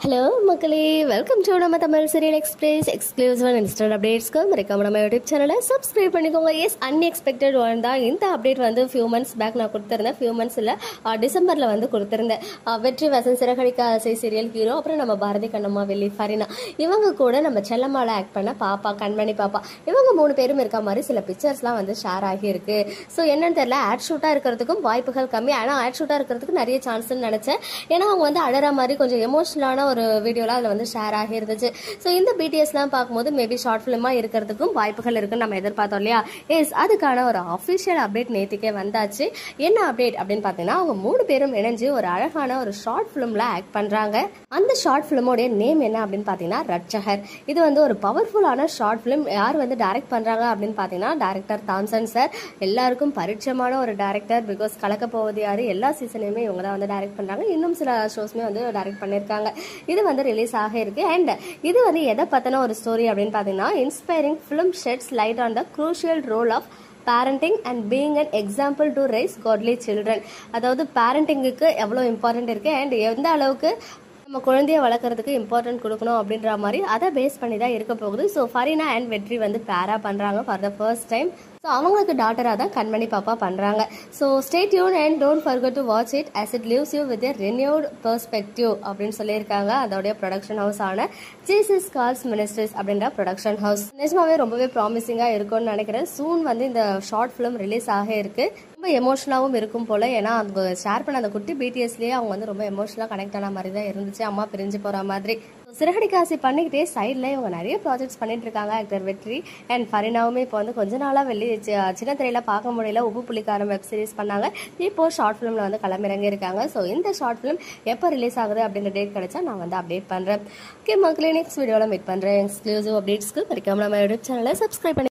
Hello மக்களே, welcome to நம்ம Tamil serial express exclusive and instant அப்டேட்ஸ்க்கு மறக்காம நம்ம யூடியூப் சேனலை சப்ஸ்கிரைப் பண்ணிக்கோங்க. எஸ், அன்எக்ஸ்பெக்டட் ஒன் தான் இந்த அப்டேட் வந்து ஃபியூ மந்த்ஸ் பேக் நான் கொடுத்துருந்தேன். ஃபியூ மந்த்ஸ் இல்லை, டிசம்பரில் வந்து கொடுத்துருந்தேன். வெற்றி வசந்த் சிறகடிக்க ஆசை சீரியல் ஹீரோ, அப்புறம் நம்ம பாரதி கண்ணம்மா வெள்ளி ஃபரினா இவங்க கூட நம்ம செல்லம்மாவில் ஆக்ட் பண்ண பாப்பா கண்மணி பாப்பா இவங்க 3 பேரும் இருக்க மாதிரி சில பிக்சர்ஸ்லாம் வந்து ஷேர் ஆகியிருக்கு. ஸோ என்னன்னு தெரியல, ஆட் ஷூட்டாக இருக்கிறதுக்கும் வாய்ப்புகள் கம்மி. ஆனால் ஆட் ஷூட்டாக இருக்கிறதுக்கு நிறைய சான்ஸ்ன்னு நினச்சேன். ஏன்னா அவங்க வந்து அழற மாதிரி கொஞ்சம் எமோஷனலான ஒரு வீடியோலாம் அதில் வந்து ஷேர் ஆகிருந்துச்சு. ஸோ இந்த பிடிஎஸ்லாம் பார்க்கும்போது மேபி ஷார்ட் ஃபிலிமாக இருக்கிறதுக்கும் வாய்ப்புகள் இருக்குன்னு நம்ம எதிர்பார்த்தோம் இல்லையா? எஸ், அதுக்கான ஒரு அஃபிஷியல் அப்டேட் நேற்றுக்கே வந்தாச்சு. என்ன அப்டேட் அப்படின்னு பார்த்தீங்கன்னா, அவங்க 3 பேரும் இணைஞ்சு ஒரு அழகான ஒரு ஷார்ட் ஃபிலிமில் ஆக்ட் பண்ணுறாங்க. அந்த ஷார்ட் ஃபிலிமோடைய நேம் என்ன அப்படின்னு பார்த்தீங்கன்னா ரட்சகர். இது வந்து ஒரு பவர்ஃபுல்லான ஷார்ட் ஃபிலிம். யார் வந்து டைரக்ட் பண்ணுறாங்க அப்படின்னு பார்த்தீங்கன்னா டைரக்டர் தாம்சன் சார். எல்லாருக்கும் பரிச்சயமான ஒரு டைரக்டர். பிகாஸ் கலக்க போவது யாரு எல்லா சீசனையுமே இவங்க தான் வந்து டைரக்ட் பண்ணுறாங்க. இன்னும் சில ஷோஸ்மே வந்து டைரக்ட் பண்ணியிருக்காங்க. இது வந்து ரிலீஸ் ஆக இருக்கு. அண்ட் இது வந்து எதை பத்தின ஒரு ஸ்டோரி அப்படின்னு பார்த்தீங்கன்னா, inspiring film sheds light on the crucial role of parenting and being an example to raise godly children. அதாவது பேரண்டிங்குக்கு எவ்வளோ இம்பார்ட்டன்ட் இருக்கு அண்ட் எந்த அளவுக்கு நம்ம குழந்தைய வளர்க்குறதுக்கு இம்பார்ட்டன்ட் கொடுக்கணும் அப்படின்ற மாதிரி அதை பேஸ் பண்ணி தான் இருக்க போகுது. ஸோ ஃபரினா அண்ட் வெற்றி வந்து பேரா பண்ணுறாங்க for the first time. So அவங்களுக்கு டாட்டராக தான் கண்மணி பாப்பா பண்ணுறாங்க. So stay tune and don't forget to watch it as it leaves you with a renewed perspective அப்படின்னு சொல்லியிருக்காங்க. அதோடைய ப்ரொடக்ஷன் ஹவுஸ் ஆன ஜீசஸ் கால்ஸ் மினிஸ்ட்ரிஸ் அப்படின்ற ப்ரொடக்ஷன் ஹவுஸ். நிஜமாவே ரொம்பவே ப்ராமிசிங்காக இருக்கும்னு நினைக்கிறேன். சூன் வந்து இந்த ஷார்ட் ஃபிலிம் ரிலீஸ் ஆக இருக்கு. ரொம்ப எமோஷனலாகவும் இருக்கும் போல. ஏன்னா அவங்க ஷேர் பண்ண அந்த குட்டி பிடிஎஸ்லேயே அவங்க வந்து ரொம்ப எமோஷனலாக கனெக்ட் ஆன மாதிரி தான் இருந்துச்சு. அம்மா பிரிஞ்சு போகிற மாதிரி. சிறகடிக்க ஆசை பண்ணிக்கிட்டே சைடில் இவங்க நிறைய ப்ராஜெக்ட்ஸ் பண்ணிட்டு இருக்காங்க. ஆக்டர் வெற்றி அண்ட் ஃபரினாவுமே இப்போ வந்து கொஞ்ச நாளாக சின்ன திரையில பார்க்க முடியல. உப்பு புலிக்காரம் வெப் சீரிஸ் பண்ணாங்க. இப்போ ஷார்ட் ஃபிலிமில் வந்து களமிறங்கி இருக்காங்க. ஸோ இந்த ஷார்ட் ஃபிலிம் எப்போ ரிலீஸ் ஆகுது அப்படின்ற டேட் கிடைச்சா நான் வந்து அப்டேட் பண்ணுறேன். ஓகே மக்களே, நெக்ஸ்ட் வீடியோவில் மீட் பண்ணுறேன். எக்ஸ்க்ளூசிவ் அப்டேட்ஸ்க்கு மறக்காம நம்ம யூடியூப் சேனலை சப்ஸ்கிரைப் பண்ணி